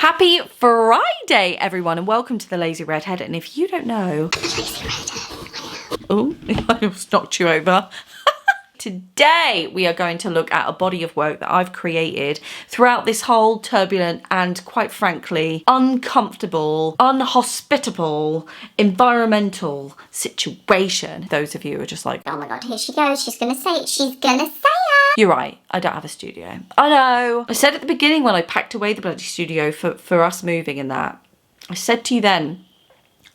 Happy Friday, everyone, and welcome to the Lazy Redhead. And if you don't know... Oh, I almost knocked you over. Today, we are going to look at a body of work that I've created throughout this whole turbulent and, quite frankly, uncomfortable, unhospitable, environmental situation. Those of you who are just like, oh my god, here she goes, she's gonna say it, she's gonna say it. You're right, I don't have a studio. I know. I said at the beginning when I packed away the bloody studio for us moving and that, I said to you then,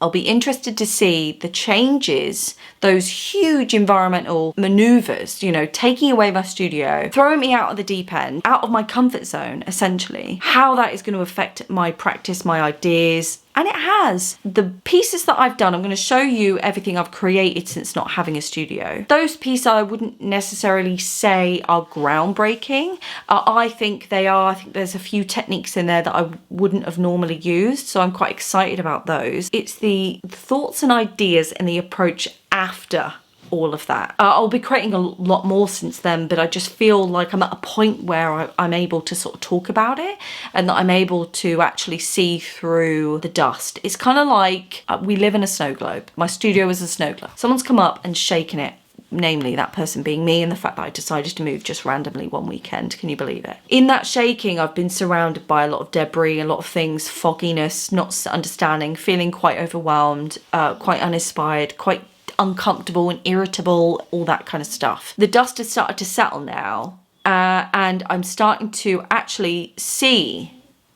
I'll be interested to see the changes, those huge environmental maneuvers, you know, taking away my studio, throwing me out of the deep end, out of my comfort zone, essentially, how that is going to affect my practice, my ideas. And it has. The pieces that I've done, I'm going to show you everything I've created since not having a studio. Those pieces I wouldn't necessarily say are groundbreaking. I think they are. I think there's a few techniques in there that I wouldn't have normally used. So I'm quite excited about those. It's the thoughts and ideas and the approach after all of that. I'll be creating a lot more since then, but I just feel like I'm at a point where I'm able to sort of talk about it and that I'm able to actually see through the dust. It's kind of like we live in a snow globe. My studio is a snow globe. Someone's come up and shaken it. Namely, that person being me, and the fact that I decided to move just randomly one weekend. Can you believe it? In that shaking, I've been surrounded by a lot of debris, a lot of things, fogginess, not understanding, feeling quite overwhelmed, quite uninspired, quite uncomfortable and irritable, all that kind of stuff. The dust has started to settle now, and I'm starting to actually see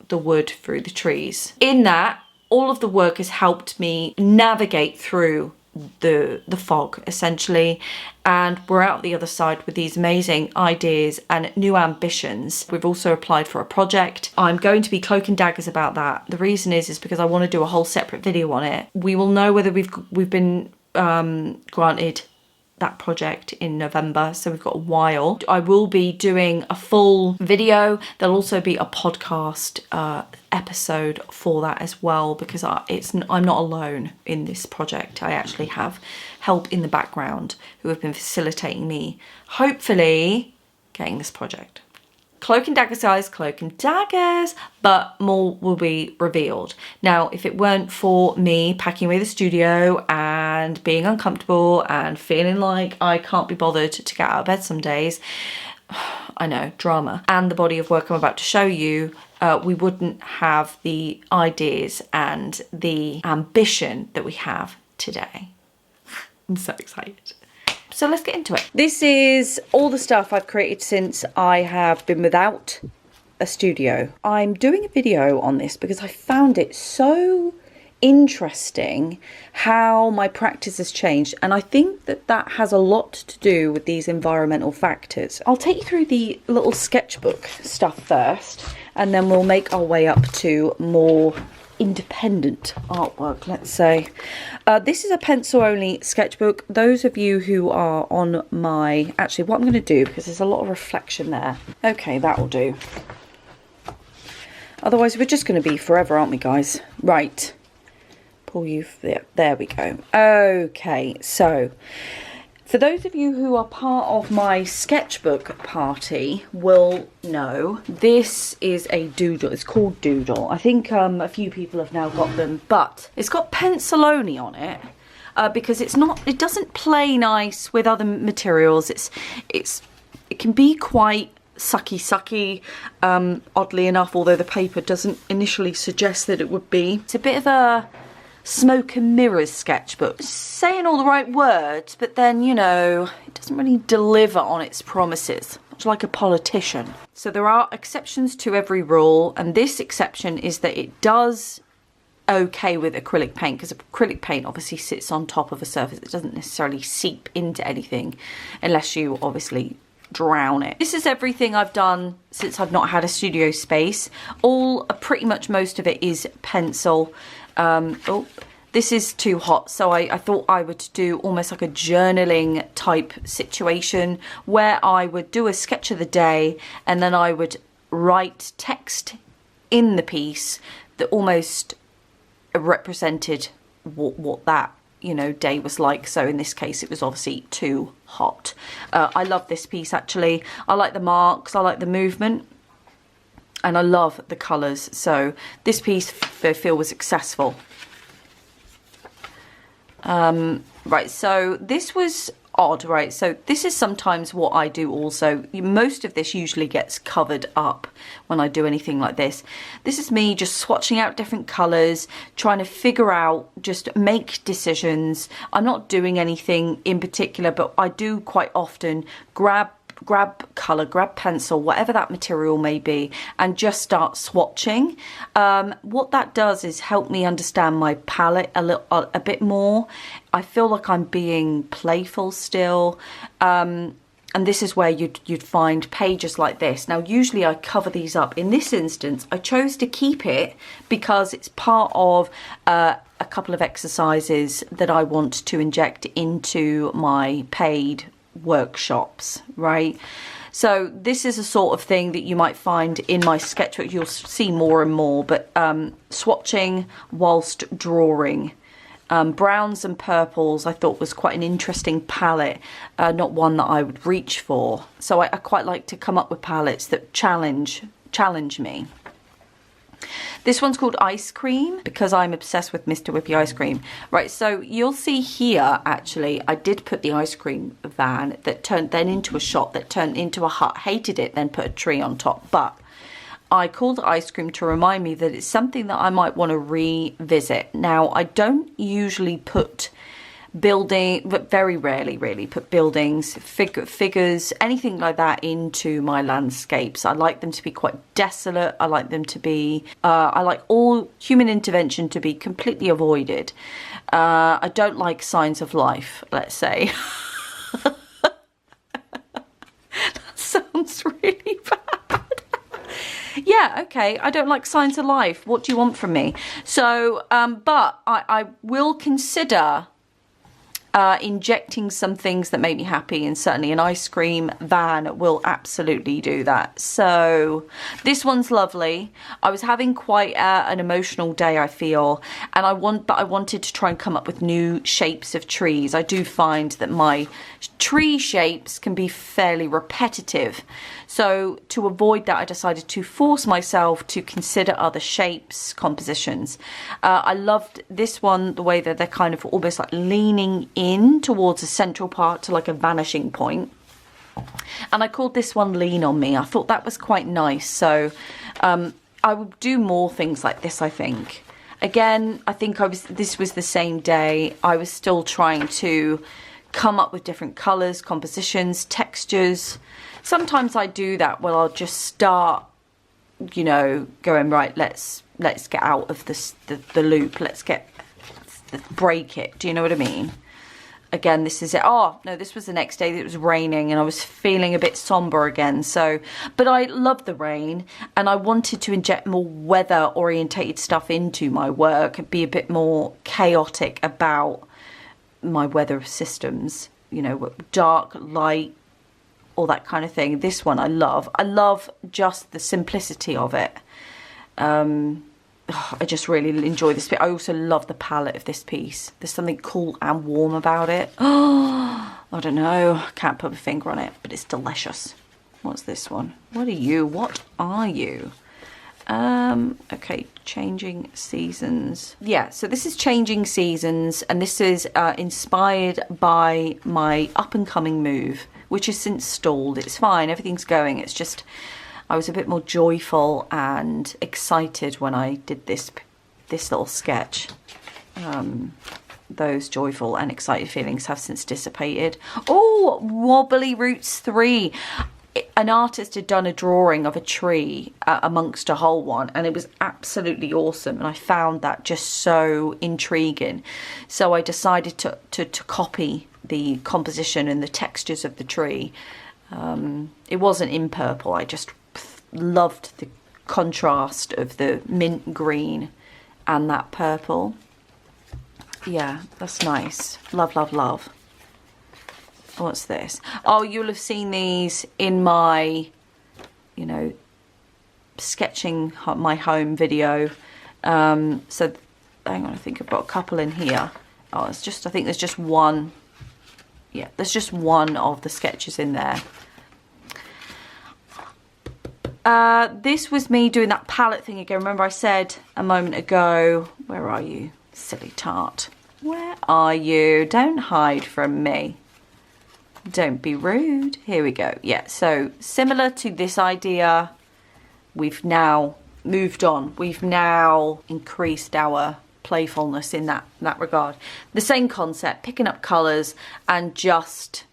the wood through the trees. In that, all of the work has helped me navigate through the fog, essentially, and we're out the other side with these amazing ideas and new ambitions. We've also applied for a project. I'm going to be cloak and daggers about that. The reason is because I want to do a whole separate video on it. We will know whether we've been granted that project in November, so we've got a while. I will be doing a full video. There'll also be a podcast episode for that as well, because I'm not alone in this project. I actually have help in the background who have been facilitating me, hopefully, getting this project. Cloak and daggers, guys, cloak and daggers, but more will be revealed. Now, if it weren't for me packing away the studio and being uncomfortable and feeling like I can't be bothered to get out of bed some days, I know, drama, and the body of work I'm about to show you, we wouldn't have the ideas and the ambition that we have today. I'm so excited. So let's get into it. This is all the stuff I've created since I have been without a studio. I'm doing a video on this because I found it so interesting how my practice has changed, and I think that that has a lot to do with these environmental factors. I'll take you through the little sketchbook stuff first, and then we'll make our way up to more independent artwork, let's say. This is a pencil only sketchbook. Those of you who are on my, actually what I'm going to do, because there's a lot of reflection there, okay, that will do, otherwise we're just going to be forever, aren't we, guys? Right, pull you there we go. Okay, so for those of you who are part of my sketchbook party will know this is a doodle. It's called Doodle. I think a few people have now got them, but it's got pencil only on it because it doesn't play nice with other materials. It can be quite sucky, oddly enough, although the paper doesn't initially suggest that it would be. It's a bit of a smoke and mirrors sketchbook. Saying all the right words, but then, you know, it doesn't really deliver on its promises, much like a politician. So there are exceptions to every rule, and this exception is that it does okay with acrylic paint, because acrylic paint obviously sits on top of a surface. It doesn't necessarily seep into anything unless you obviously drown it. This is everything I've done since I've not had a studio space. Pretty much most of it is pencil. Oh, this is too hot, so I thought I would do almost like a journaling type situation where I would do a sketch of the day and then I would write text in the piece that almost represented what that, you know, day was like. So in this case it was obviously too hot. I love this piece actually. I like the marks, I like the movement. And I love the colours. So this piece I feel was successful. Right, so this was odd, right? So this is sometimes what I do also. Most of this usually gets covered up when I do anything like this. This is me just swatching out different colours, trying to figure out, just make decisions. I'm not doing anything in particular, but I do quite often grab colour, grab pencil, whatever that material may be, and just start swatching. What that does is help me understand my palette a bit more. I feel like I'm being playful still. And this is where you'd find pages like this. Now, usually I cover these up. In this instance, I chose to keep it because it's part of a couple of exercises that I want to inject into my paid workshops, right? So this is a sort of thing that you might find in my sketchbook. You'll see more and more, but swatching whilst drawing. Browns and purples I thought was quite an interesting palette, not one that I would reach for. So I quite like to come up with palettes that challenge me. This one's called Ice Cream because I'm obsessed with Mr. Whippy ice cream. Right, so you'll see here, actually, I did put the ice cream van that turned then into a shop, that turned into a hut. Hated it, then put a tree on top. But I called it ice cream to remind me that it's something that I might want to revisit. Now, I don't usually put but very rarely really put buildings, figures, anything like that into my landscapes. I like them to be quite desolate. I like them to be, I like all human intervention to be completely avoided. I don't like signs of life, let's say. That sounds really bad. Yeah, okay, I don't like signs of life. What do you want from me? So, but I will consider injecting some things that make me happy, and certainly an ice cream van will absolutely do that. So this one's lovely. I was having quite an emotional day, I feel, and I wanted to try and come up with new shapes of trees. I do find that my tree shapes can be fairly repetitive. So to avoid that, I decided to force myself to consider other shapes, compositions. I loved this one, the way that they're kind of almost like leaning in towards a central part to like a vanishing point. And I called this one Lean On Me. I thought that was quite nice. So I would do more things like this, I think. Again, I think this was the same day. I was still trying to come up with different colours, compositions, textures. Sometimes I do that where I'll just start, you know, going, right, let's get out of the loop. Let's break it. Do you know what I mean? Again, this is it. Oh, no, this was the next day that it was raining and I was feeling a bit somber again. So, but I love the rain and I wanted to inject more weather orientated stuff into my work and be a bit more chaotic about my weather systems, you know, dark, light, all that kind of thing. This one I love. I love just the simplicity of it. I just really enjoy this bit. I also love the palette of this piece. There's something cool and warm about it. Oh, I don't know. Can't put my finger on it, but it's delicious. What's this one? What are you? What are you? Okay, Changing Seasons. Yeah, so this is Changing Seasons, and this is inspired by my up-and-coming move, which has since stalled. It's fine, everything's going. It's just I was a bit more joyful and excited when I did this little sketch. Those joyful and excited feelings have since dissipated. Oh, Wobbly Roots 3. An artist had done a drawing of a tree amongst a whole one, and it was absolutely awesome, and I found that just so intriguing. So I decided to copy the composition and the textures of the tree. It wasn't in purple. I just loved the contrast of the mint green and that purple. Yeah, that's nice. Love, love, love. What's this? Oh, you'll have seen these in my, you know, sketching my home video. So hang on, I think I've got a couple in here. Oh, it's just, I think there's just one. Yeah, there's just one of the sketches in there. This was me doing that palette thing again. Remember I said a moment ago, where are you, silly tart? Where are you? Don't hide from me. Don't be rude. Here we go. Yeah, so similar to this idea, we've now moved on. We've now increased our playfulness in that regard. The same concept, picking up colours and just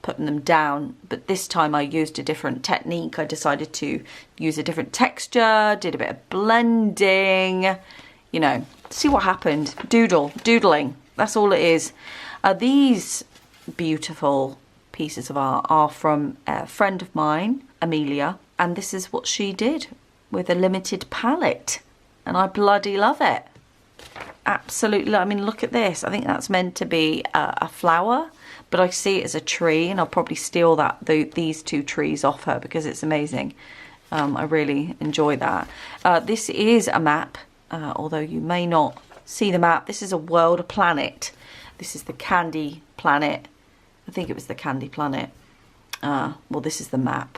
putting them down, but this time I used a different technique. I decided to use a different texture, did a bit of blending, you know, see what happened. Doodling, that's all it is. These beautiful pieces of art are from a friend of mine, Amelia, and this is what she did with a limited palette, and I bloody love it. Absolutely. I mean, look at this. I think that's meant to be a flower, but I see it as a tree, and I'll probably steal these two trees off her because it's amazing. I really enjoy that. This is a map, although you may not see the map. This is a world, a planet. This is the Candy Planet. I think it was the Candy Planet. Well, this is the map.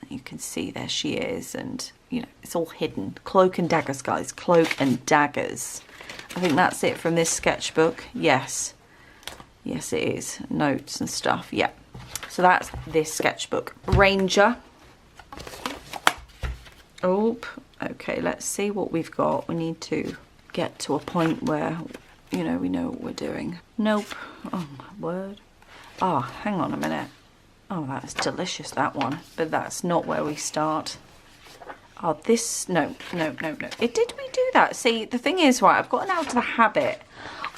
You can see there she is, and you know, it's all hidden. Cloak and daggers, guys. Cloak and daggers. I think that's it from this sketchbook. Yes. Yes, it is. Notes and stuff. Yeah. So that's this sketchbook. Ranger. Oh, okay. Let's see what we've got. We need to get to a point where, you know, we know what we're doing. Nope. Oh, my word. Oh, hang on a minute. Oh, that's delicious, that one. But that's not where we start. Oh, this... No. Did we do that? See, the thing is, right, I've gotten out of the habit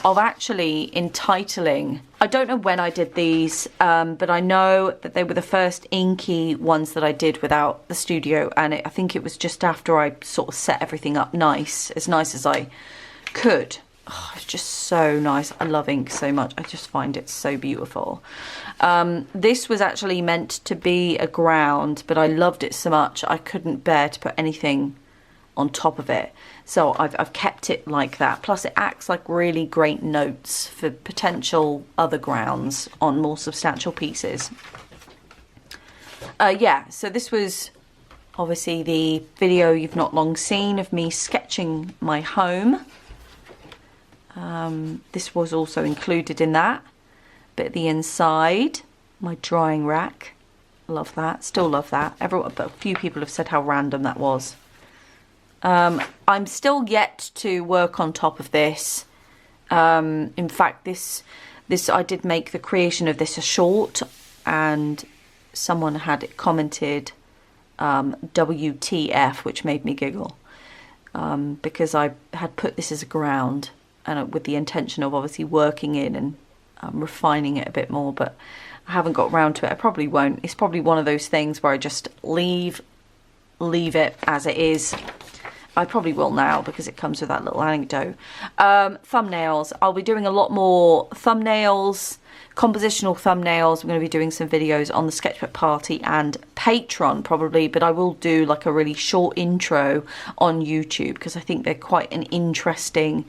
of actually entitling. I don't know when I did these, but I know that they were the first inky ones that I did without the studio, and I think it was just after I sort of set everything up nice as I could. Oh, it's just so nice. I love ink so much. I just find it so beautiful. This was actually meant to be a ground, but I loved it so much I couldn't bear to put anything on top of it. So I've kept it like that. Plus it acts like really great notes for potential other grounds on more substantial pieces. Yeah, so this was obviously the video you've not long seen of me sketching my home. This was also included in that. Bit at the inside, my drying rack. Love that, still love that. But a few people have said how random that was. I'm still yet to work on top of this. In fact, this I did make the creation of this a short, and someone had commented WTF, which made me giggle, because I had put this as a ground, and with the intention of obviously working in and refining it a bit more, but I haven't got round to it. I probably won't. It's probably one of those things where I just leave it as it is. I probably will now because it comes with that little anecdote. Thumbnails. I'll be doing a lot more thumbnails, compositional thumbnails. I'm going to be doing some videos on the Sketchbook Party and Patreon probably, but I will do like a really short intro on YouTube because I think they're quite an interesting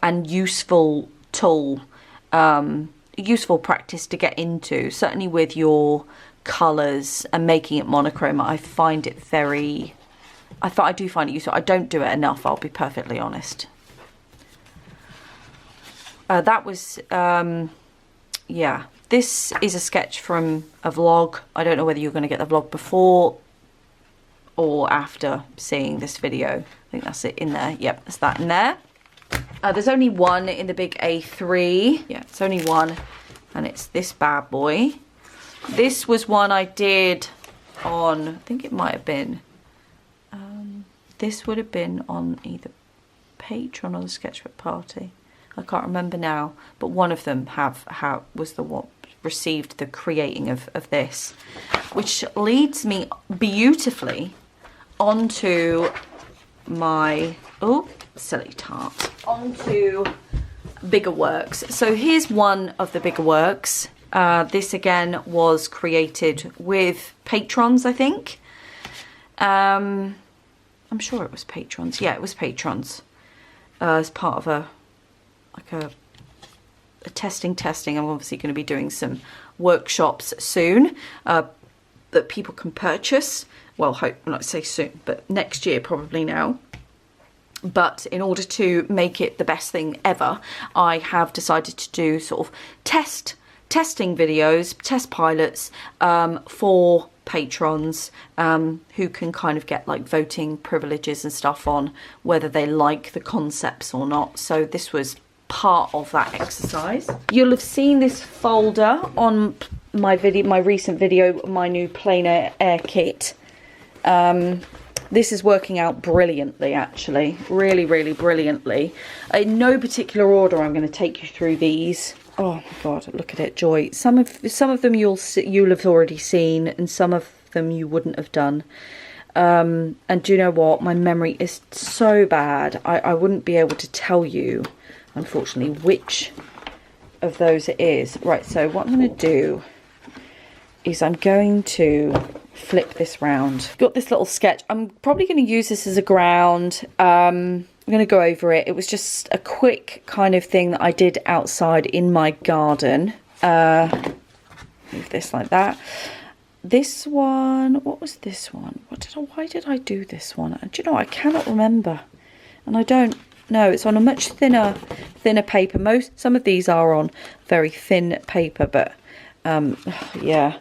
and useful tool, useful practice to get into, certainly with your colours and making it monochrome. I find it very... I do find it useful. I don't do it enough, I'll be perfectly honest. That was, yeah. This is a sketch from a vlog. I don't know whether you're going to get the vlog before or after seeing this video. I think that's it in there. Yep, that's that in there. There's only one in the big A3. Yeah, it's only one, and it's this bad boy. This was one I did on, I think it might have been, this would have been on either Patreon or the Sketchbook Party. I can't remember now, but one of them was the one received the creating of this, which leads me beautifully onto my, oh, silly tart, onto bigger works. So here's one of the bigger works. This again was created with patrons, I think. I'm sure it was patrons. Yeah, it was patrons. As part of a testing. I'm obviously going to be doing some workshops soon that people can purchase. well, hope not to say soon, but next year probably now. But in order to make it the best thing ever, I have decided to do sort of testing videos, test pilots for patrons who can kind of get like voting privileges and stuff on whether they like the concepts or not. So this was part of that exercise. You'll have seen this folder on my recent video, my new plein air kit. This is working out brilliantly, actually. Really, really brilliantly. In no particular order, I'm going to take you through these. Oh my God, look at it, joy. Some of them you'll have already seen, and some of them you wouldn't have done. And do you know what? My memory is so bad. I wouldn't be able to tell you, unfortunately, which of those it is. Right, so what I'm going to do is I'm going to flip this round. Got this little sketch. I'm probably going to use this as a ground. I'm going to go over it. It was just a quick kind of thing that I did outside in my garden. Move this like that. This one, what was this one? Why did I do this one? Do you know, I cannot remember. And I don't know. It's on a much thinner paper. Some of these are on very thin paper, but yeah.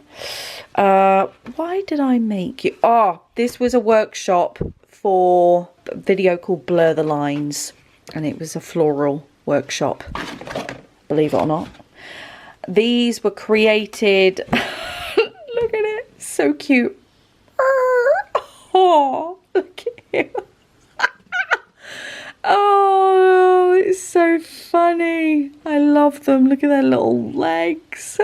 Why did I make you? Oh, this was a workshop for a video called Blur the Lines, and it was a floral workshop, believe it or not. These were created. Look at it, so cute. Oh, look at him. Oh, it's so funny. I love them. Look at their little legs.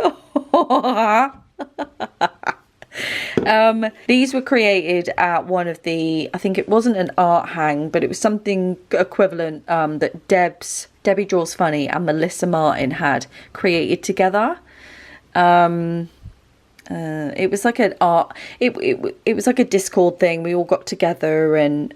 These were created at one of the, I think it wasn't an art hang, but it was something equivalent that Debbie Draws Funny and Melissa Martin had created together. It was like an art, it was like a Discord thing. We all got together, and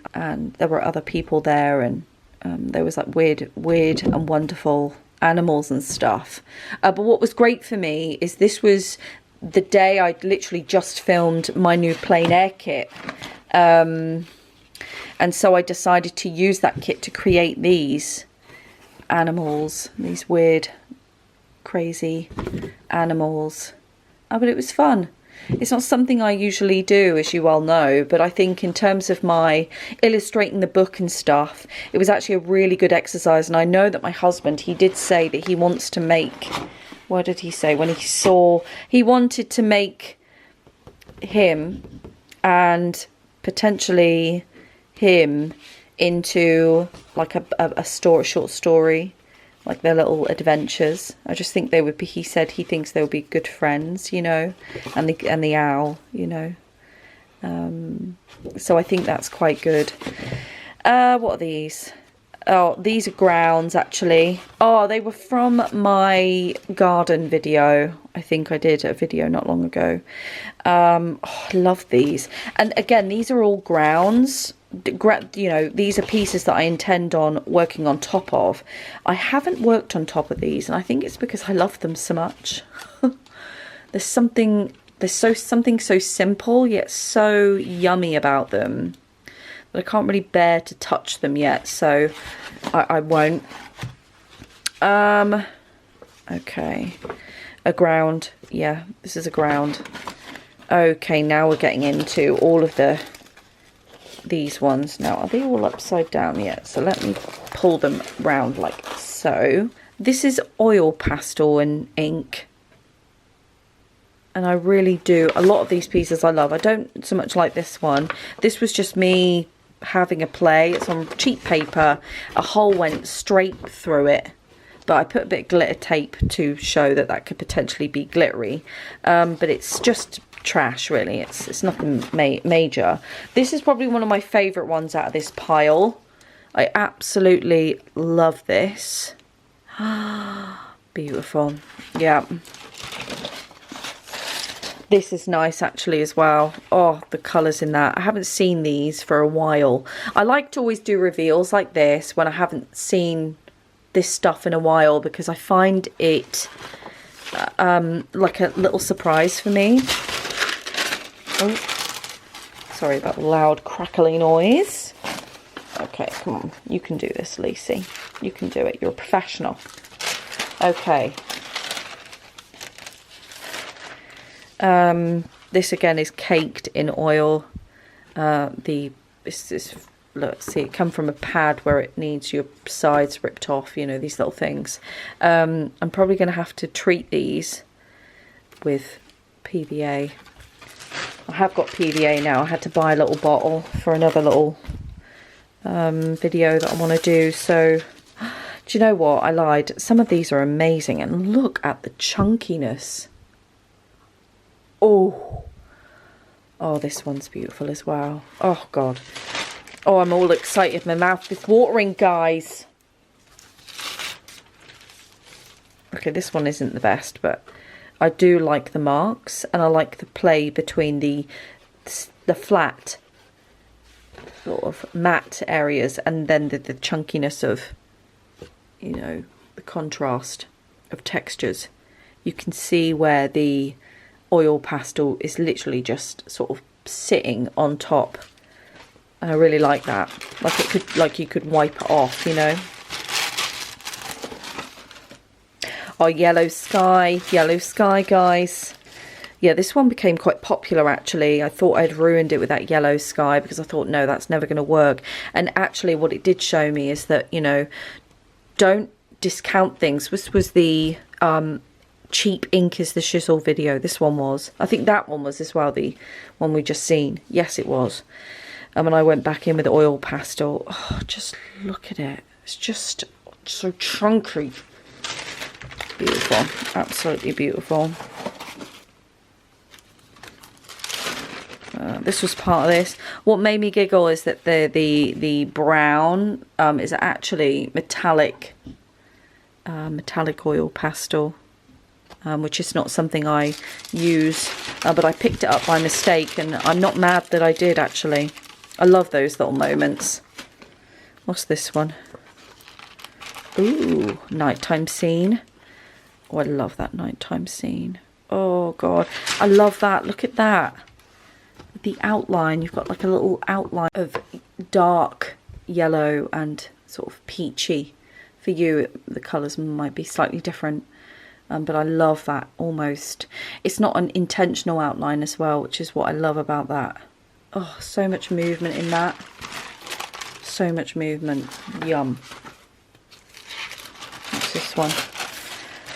there were other people there, and there was like weird and wonderful animals and stuff. But what was great for me is this was the day I literally just filmed my new plein air kit. And so I decided to use that kit to create these animals, these weird, crazy animals. Oh, but it was fun. It's not something I usually do, as you well know, but I think in terms of my illustrating the book and stuff, it was actually a really good exercise. And I know that my husband, he did say that he wants to make, what did he say? When he wanted to make him and potentially him into like a short story, like their little adventures. I just think they would be, he said he thinks they would be good friends, you know, and the owl, you know. So I think that's quite good. What are these? Oh, these are grounds, actually. Oh, they were from my garden video. I think I did a video not long ago. Oh, I love these. And again, these are all grounds. You know, these are pieces that I intend on working on top of. I haven't worked on top of these, and I think it's because I love them so much. There's something so simple yet so yummy about them that I can't really bear to touch them yet, so I won't. Okay, a ground. Yeah, this is a ground. Okay, now we're getting into all of these ones. Now, are they all upside down yet? So let me pull them round like so. This is oil pastel and ink, and I really do, a lot of these pieces I love. I don't so much like this one. This was just me having a play. It's on cheap paper. A hole went straight through it, but I put a bit of glitter tape to show that could potentially be glittery, but it's just trash, really. It's nothing major. This is probably one of my favorite ones out of this pile. I absolutely love this. Beautiful. Yeah, this is nice actually as well. Oh, the colours in that. I haven't seen these for a while. I like to always do reveals like this when I haven't seen this stuff in a while, because I find it like a little surprise for me. Oh, Sorry about the loud crackly noise. Okay, come on. You can do this, Lucy. You can do it. You're a professional. Okay. This again is caked in oil. This is, look, see, it come from a pad where it needs your sides ripped off, you know, these little things. I'm probably going to have to treat these with PVA. I have got PVA now. I had to buy a little bottle for another little video that I want to do. So, do you know what? I lied. Some of these are amazing. And look at the chunkiness. Oh, this one's beautiful as well. Oh, God. Oh, I'm all excited. My mouth is watering, guys. Okay, this one isn't the best, but I do like the marks. And I like the play between the flat sort of matte areas and then the chunkiness of, you know, the contrast of textures. You can see where the oil pastel is literally just sort of sitting on top, and I really like that. Like it could, like you could wipe it off, you know. Oh, yellow sky, guys. Yeah, this one became quite popular actually. I thought I'd ruined it with that yellow sky because I thought, no, that's never going to work. And actually what it did show me is that, you know, don't discount things. This was the cheap ink is the shizzle video. This one was. I think that one was as well, the one we just seen. Yes, it was. And when I went back in with the oil pastel, oh, just look at it. It's just so chunky. Beautiful. Absolutely beautiful. This was part of this. What made me giggle is that the brown is actually metallic oil pastel, which is not something I use, but I picked it up by mistake, and I'm not mad that I did actually. I love those little moments. What's this one? Ooh, nighttime scene. Oh, I love that nighttime scene. Oh God, I love that. Look at that. The outline, you've got like a little outline of dark yellow and sort of peachy. For you, the colours might be slightly different, but I love that almost. It's not an intentional outline as well, which is what I love about that. Oh, so much movement in that. So much movement. Yum. What's this one?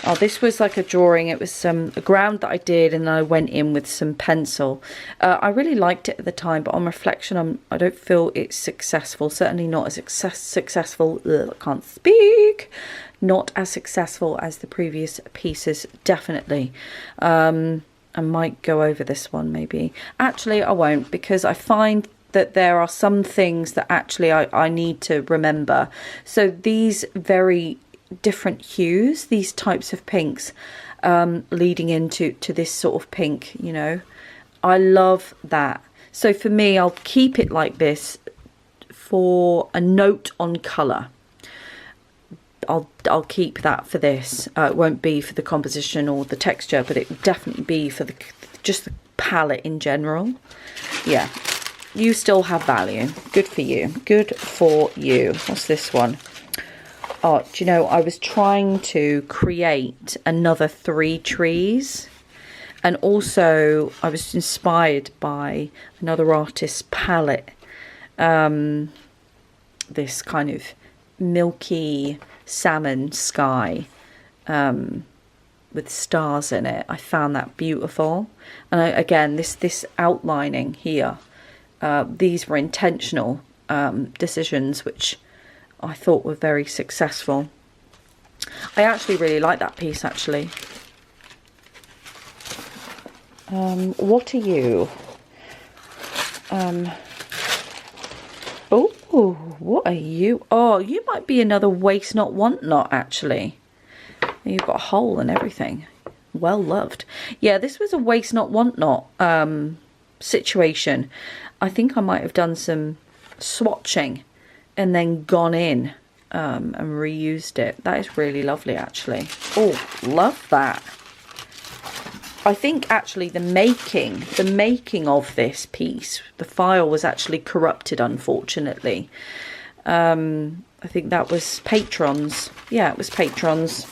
Oh, this was like a drawing. It was a ground that I did, and then I went in with some pencil. I really liked it at the time, but on reflection, I don't feel it's successful. Certainly not as successful. Ugh, I can't speak. Not as successful as the previous pieces, definitely. I might go over this one maybe. Actually, I won't, because I find that there are some things that actually I need to remember. So these very different hues, these types of pinks, leading into this sort of pink, you know, I love that. So for me, I'll keep it like this for a note on colour. I'll keep that for this. It won't be for the composition or the texture, but it will definitely be for just the palette in general. Yeah, you still have value. Good for you. Good for you. What's this one? Oh, do you know, I was trying to create another 3 trees, and also I was inspired by another artist's palette. This kind of milky salmon sky with stars in it. I found that beautiful. And again, this outlining here, these were intentional decisions which I thought were very successful. I actually really like that piece actually. What are you? Oh, what are you? Oh, you might be another waste not want not actually. You've got a hole and everything. Well loved. Yeah, this was a waste not want not situation. I think I might have done some swatching and then gone in and reused it. That is really lovely actually. Oh, love that. I think actually the making of this piece, the file was actually corrupted, unfortunately. I think that was Patrons. Yeah, it was Patrons.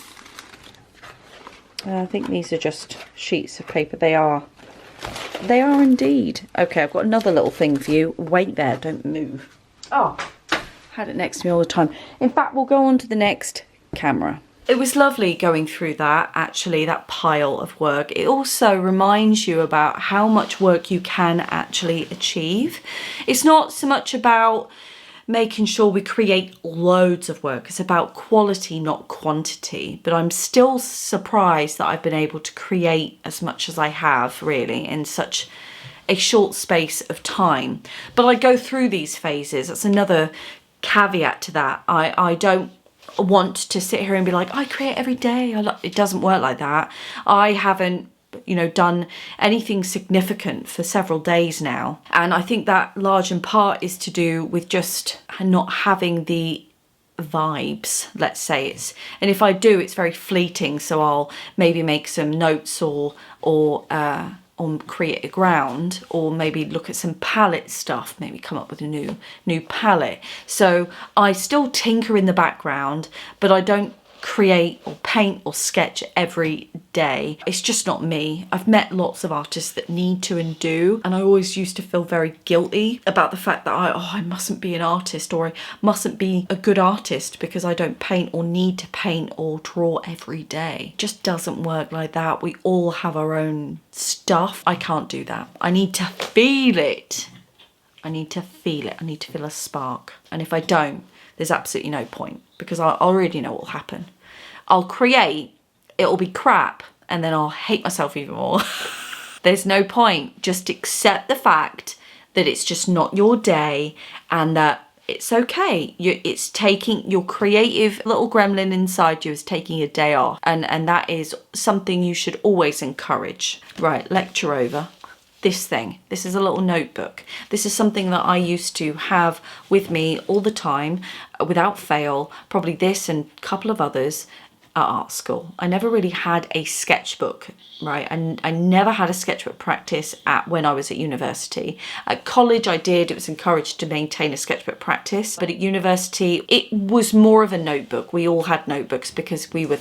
I think these are just sheets of paper. They are indeed. Okay, I've got another little thing for you. Wait there, don't move. Oh, had it next to me all the time. In fact, we'll go on to the next camera. It was lovely going through that, actually, that pile of work. It also reminds you about how much work you can actually achieve. It's not so much about making sure we create loads of work. It's about quality, not quantity. But I'm still surprised that I've been able to create as much as I have, really, in such a short space of time. But I go through these phases. That's another caveat to that. I don't want to sit here and be like, I create every day. It doesn't work like that. I haven't, done anything significant for several days now. And I think that large in part is to do with just not having the vibes, let's say. And if I do, it's very fleeting. So I'll maybe make some notes or create a ground, or maybe look at some palette stuff, maybe come up with a new palette. So I still tinker in the background, but I don't create or paint or sketch every day. It's just not me. I've met lots of artists that need to and do, and I always used to feel very guilty about the fact that I mustn't be an artist, or I mustn't be a good artist because I don't paint or need to paint or draw every day. It just doesn't work like that. We all have our own stuff. I can't do that. I need to feel it. I need to feel it. I need to feel a spark. And if I don't, there's absolutely no point, because I already know what will happen. I'll create, it'll be crap, and then I'll hate myself even more. There's no point. Just accept the fact that it's just not your day, and that it's okay. It's taking, your creative little gremlin inside you is taking a day off, and that is something you should always encourage. Right, lecture over. This is a little notebook. This is something that I used to have with me all the time, without fail, probably this and a couple of others at art school. I never really had a sketchbook, right? And I never had a sketchbook practice when I was at university. At college I did. It was encouraged to maintain a sketchbook practice, but at university it was more of a notebook. We all had notebooks because we were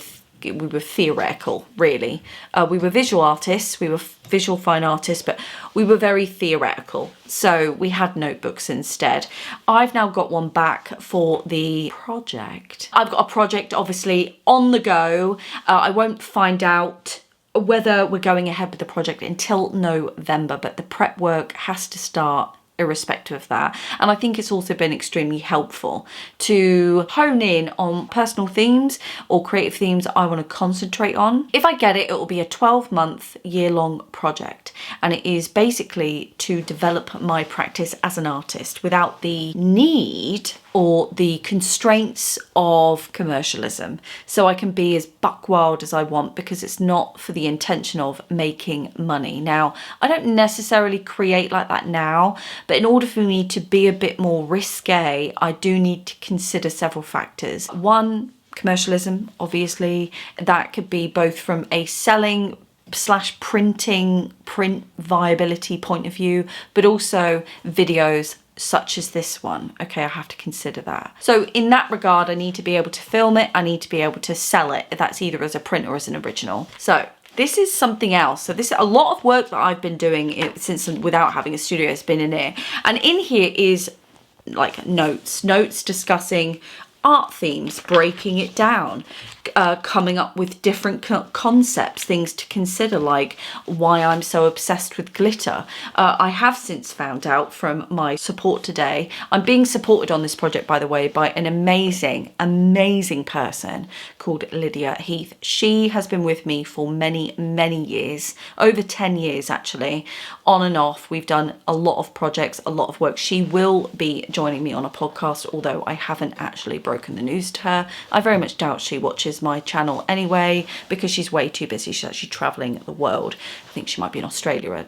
theoretical, really. We were visual artists, we were visual fine artists, but we were very theoretical. So we had notebooks instead. I've now got one back for the project. I've got a project obviously on the go. I won't find out whether we're going ahead with the project until November, but the prep work has to start irrespective of that. And I think it's also been extremely helpful to hone in on personal themes or creative themes I want to concentrate on. If I get it, it will be a 12-month, year-long project, and it is basically to develop my practice as an artist without the need or the constraints of commercialism, so I can be as buck wild as I want, because it's not for the intention of making money. Now, I don't necessarily create like that now, but in order for me to be a bit more risque, I do need to consider several factors. One, commercialism, obviously. That could be both from a selling / print viability point of view, but also videos such as this one. Okay, I have to consider that. So in that regard, I need to be able to film it, I need to be able to sell it, if that's either as a print or as an original. So this is something else. So this is a lot of work that I've been doing since without having a studio has been in here. And in here is like notes discussing art themes, breaking it down, coming up with different concepts, things to consider, like why I'm so obsessed with glitter. I have since found out from my support today, I'm being supported on this project, by the way, by an amazing person called Lydia Heath. She has been with me for many years, over 10 years actually, on and off. We've done a lot of projects, a lot of work. She will be joining me on a podcast, although I haven't actually broken the news to her. I very much doubt she watches my channel anyway, because she's way too busy. She's actually traveling the world. I think she might be in Australia.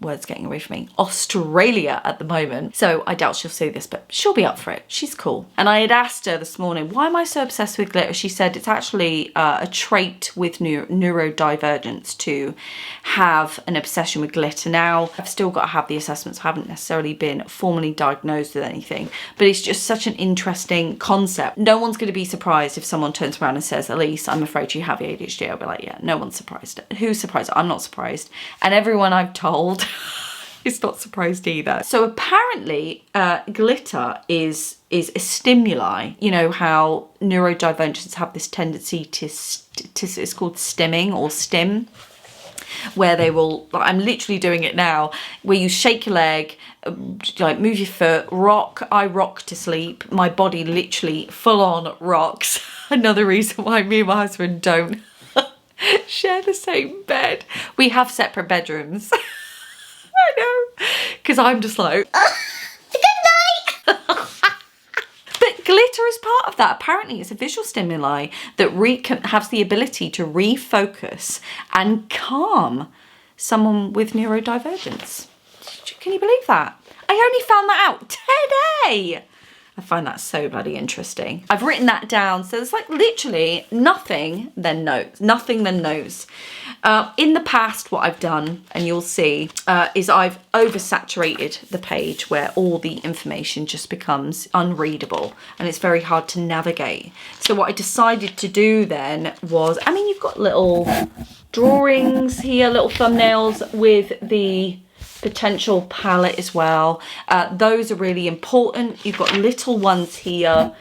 Words getting away from me. Australia at the moment. So I doubt she'll see this, but she'll be up for it. She's cool. And I had asked her this morning, why am I so obsessed with glitter? She said it's actually a trait with neurodivergence to have an obsession with glitter. Now, I've still got to have the assessments. I haven't necessarily been formally diagnosed with anything, but it's just such an interesting concept. No one's going to be surprised if someone turns around and says, Elise, I'm afraid you have ADHD. I'll be like, yeah, no one's surprised. Who's surprised? I'm not surprised. And everyone I've told is not surprised either. So apparently glitter is a stimuli. You know how neurodivergents have this tendency to it's called stimming or stim, where they will, like, I'm literally doing it now, where you shake your leg, like move your foot, rock. I rock to sleep. My body literally full on rocks. Another reason why me and my husband don't share the same bed. We have separate bedrooms. I know, because I'm just like, Good night. but glitter is part of that. Apparently it's a visual stimuli that has the ability to refocus and calm someone with neurodivergence. Can you believe that? I only found that out today. I find that so bloody interesting. I've written that down, so it's like literally nothing then notes, nothing then knows. In the past, what I've done, and you'll see, is I've oversaturated the page where all the information just becomes unreadable and it's very hard to navigate. So what I decided to do then was, I mean, you've got little drawings here, little thumbnails with the potential palette as well. Those are really important. You've got little ones here,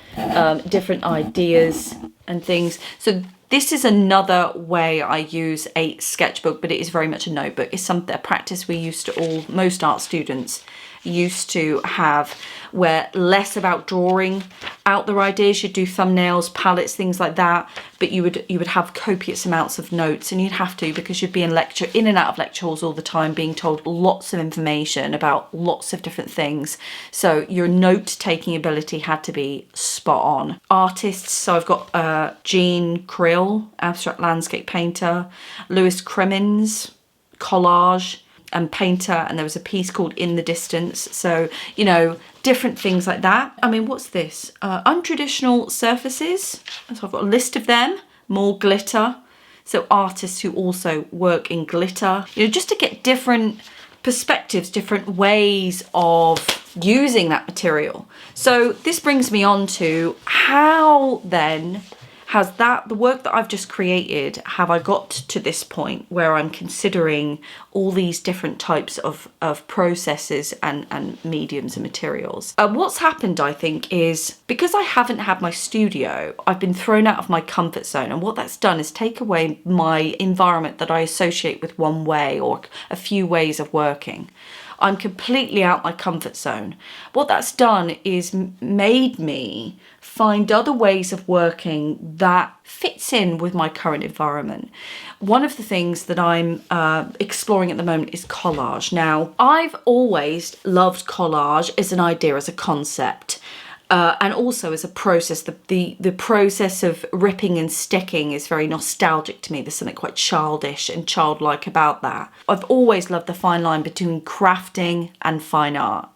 different ideas and things. So this is another way I use a sketchbook, but it is very much a notebook. It's a practice we used to most art students used to have, where less about drawing out their ideas. You'd do thumbnails, palettes, things like that, but you would have copious amounts of notes, and you'd have to, because you'd be in and out of lecture halls all the time, being told lots of information about lots of different things. So your note-taking ability had to be spot on. Artists, so I've got Jean Krill, abstract landscape painter, Lewis Crimmins, collage and painter, and there was a piece called In the Distance. So, you know, different things like that. I mean, what's this? Untraditional surfaces. So I've got a list of them. More glitter. So artists who also work in glitter. You know, just to get different perspectives, different ways of using that material. So this brings me on to how then has the work that I've just created, have I got to this point where I'm considering all these different types of processes and mediums and materials? What's happened, I think, is because I haven't had my studio, I've been thrown out of my comfort zone. And what that's done is take away my environment that I associate with one way or a few ways of working. I'm completely out my comfort zone. What that's done is made me find other ways of working that fits in with my current environment. One of the things that I'm exploring at the moment is collage. Now, I've always loved collage as an idea, as a concept. And also as a process. The process of ripping and sticking is very nostalgic to me. There's something quite childish and childlike about that. I've always loved the fine line between crafting and fine art.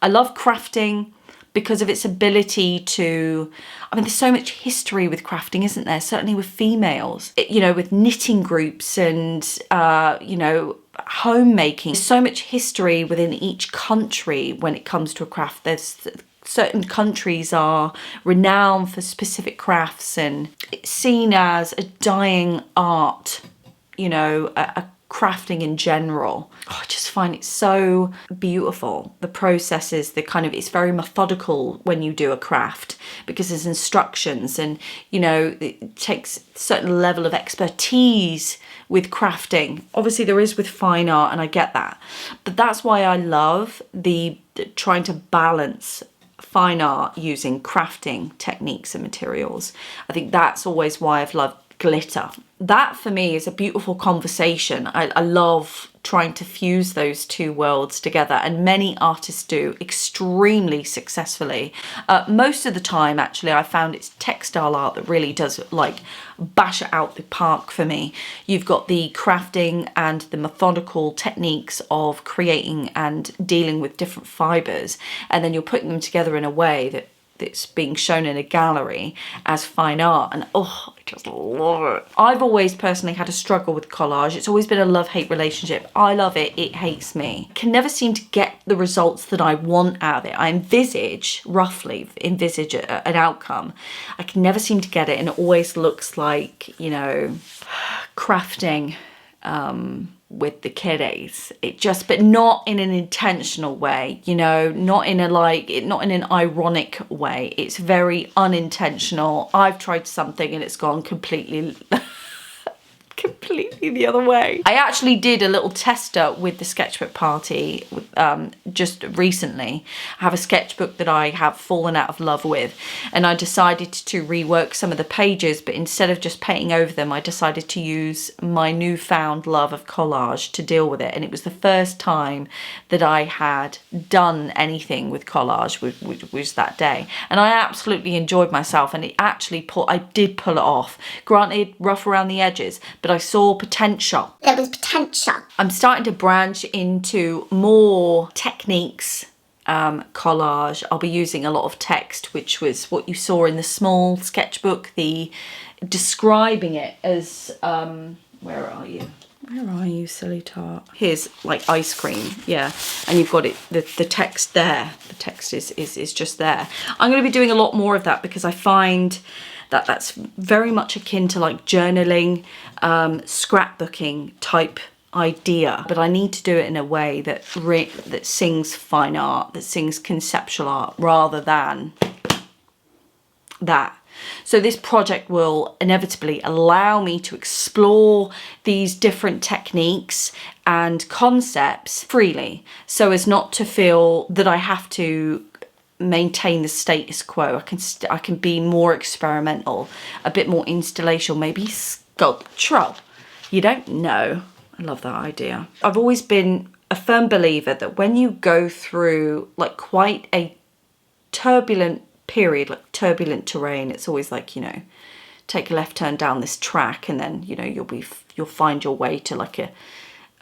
I love crafting because of its ability to, I mean, there's so much history with crafting, isn't there? Certainly with females, you know, with knitting groups and, you know, homemaking. There's so much history within each country when it comes to a craft. There's certain countries are renowned for specific crafts, and it's seen as a dying art, you know, a crafting in general. Oh, I just find it so beautiful. The processes, it's very methodical when you do a craft because there's instructions, and, you know, it takes a certain level of expertise with crafting. Obviously there is with fine art, and I get that. But that's why I love the trying to balance fine art using crafting techniques and materials. I think that's always why I've loved glitter. that for me is a beautiful conversation. I love trying to fuse those two worlds together, and many artists do extremely successfully. Most of the time, actually, I found it's textile art that really does like bash it out the park for me. You've got the crafting and the methodical techniques of creating and dealing with different fibers, and then you're putting them together in a way that's being shown in a gallery as fine art, and oh, I just love it. I've always personally had a struggle with collage. It's always been a love-hate relationship. I love it, it hates me. I can never seem to get the results that I want out of it. I roughly envisage an outcome. I can never seem to get it, and it always looks like, you know, crafting with the kiddies. But not in an intentional way, you know, not in an ironic way. It's very unintentional. I've tried something and it's gone completely the other way. I actually did a little tester with the sketchbook party just recently. I have a sketchbook that I have fallen out of love with, and I decided to rework some of the pages, but instead of just painting over them, I decided to use my newfound love of collage to deal with it. And it was the first time that I had done anything with collage, which was that day, and I absolutely enjoyed myself, and I did pull it off. Granted, rough around the edges, but I saw potential. There was potential. I'm starting to branch into more techniques, collage. I'll be using a lot of text, which was what you saw in the small sketchbook, the describing it as, where are you? Where are you, silly tart? Here's like ice cream, yeah. And you've got it, the text there. The text is just there. I'm going to be doing a lot more of that because I find that's very much akin to like journaling, scrapbooking type idea, but I need to do it in a way that sings fine art, that sings conceptual art, rather than that. So this project will inevitably allow me to explore these different techniques and concepts freely, so as not to feel that I have to maintain the status quo. I can be more experimental, a bit more installation, maybe sculptural. You don't know. I love that idea. I've always been a firm believer that when you go through like quite a turbulent period, like turbulent terrain, it's always like, you know, take a left turn down this track, and then, you know, you'll find your way to like a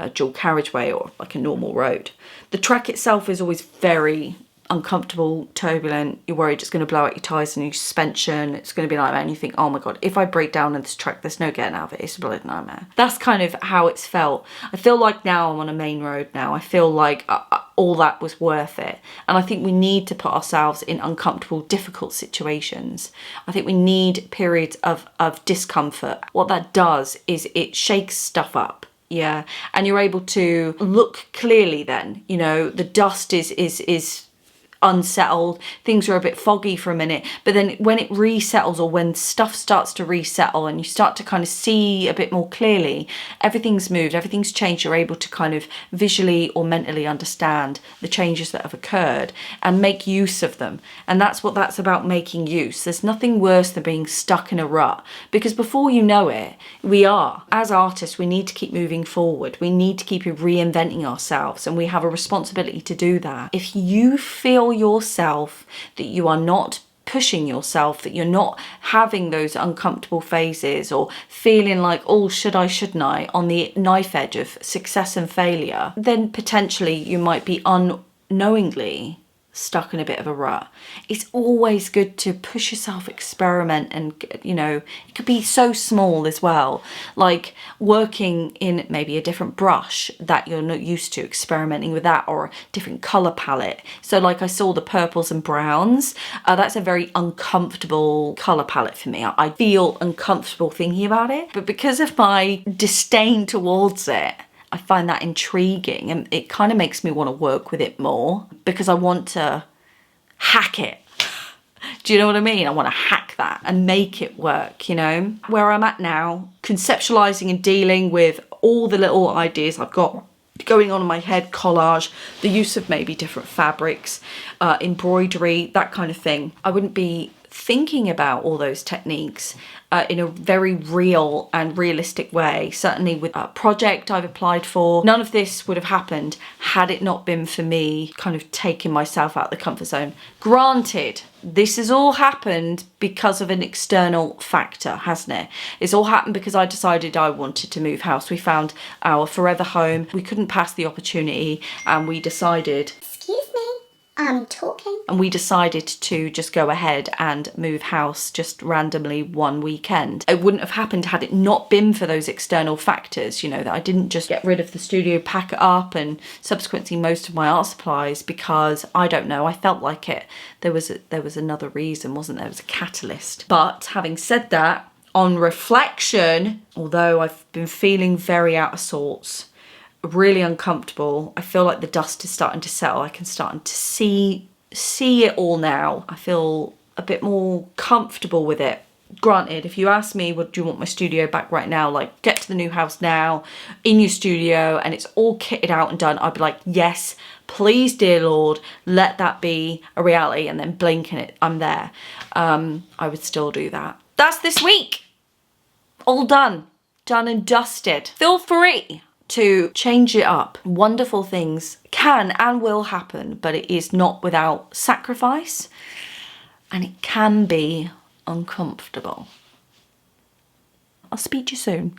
dual carriageway or like a normal road. The track itself is always very uncomfortable, turbulent. You're worried it's going to blow out your tyres and your suspension. It's going to be like that, and you think, oh my god, if I break down on this track, there's no getting out of it. It's a bloody nightmare. That's kind of how it's felt. I feel like now I'm on a main road now. I feel like all that was worth it. And I think we need to put ourselves in uncomfortable, difficult situations. I think we need periods of discomfort. What that does is it shakes stuff up. Yeah, and you're able to look clearly then. You know, the dust is unsettled, things are a bit foggy for a minute, but then when it resettles, or when stuff starts to resettle and you start to kind of see a bit more clearly, everything's moved, everything's changed, you're able to kind of visually or mentally understand the changes that have occurred and make use of them. And that's what that's about, making use. There's nothing worse than being stuck in a rut, because before you know it, as artists, we need to keep moving forward. We need to keep reinventing ourselves, and we have a responsibility to do that. If you feel yourself that you are not pushing yourself, that you're not having those uncomfortable phases, or feeling like, oh, shouldn't I, on the knife edge of success and failure, then potentially you might be unknowingly stuck in a bit of a rut. It's always good to push yourself, experiment, and, you know, it could be so small as well, like working in maybe a different brush that you're not used to, experimenting with that, or a different color palette. So like I saw the purples and browns, that's a very uncomfortable color palette for me. I feel uncomfortable thinking about it, but because of my disdain towards it, I find that intriguing, and it kind of makes me want to work with it more, because I want to hack it. Do you know what I mean? I want to hack that and make it work, you know? Where I'm at now, conceptualizing and dealing with all the little ideas I've got going on in my head, collage, the use of maybe different fabrics, embroidery, that kind of thing. I wouldn't be thinking about all those techniques in a very real and realistic way. Certainly with a project I've applied for, none of this would have happened had it not been for me kind of taking myself out of the comfort zone. Granted, this has all happened because of an external factor, hasn't it? It's all happened because I decided I wanted to move house. We found our forever home. We couldn't pass the opportunity, and we decided... Excuse me, I'm talking. And we decided to just go ahead and move house just randomly one weekend. It wouldn't have happened had it not been for those external factors, you know, that I didn't just get rid of the studio, pack it up, and subsequently most of my art supplies because, I don't know, I felt like it. There was another reason, wasn't there? It was a catalyst. But having said that, on reflection, although I've been feeling very out of sorts, really uncomfortable, I feel like the dust is starting to settle. I can start to see it all now. I feel a bit more comfortable with it. Granted, if you ask me, what do you want my studio back right now? Like, get to the new house now, in your studio, and it's all kitted out and done. I'd be like, yes, please, dear Lord, let that be a reality. And then blinking it, I'm there. I would still do that. That's this week. All done. Done and dusted. Feel free to change it up. Wonderful things can and will happen, but it is not without sacrifice, and it can be uncomfortable. I'll speak to you soon.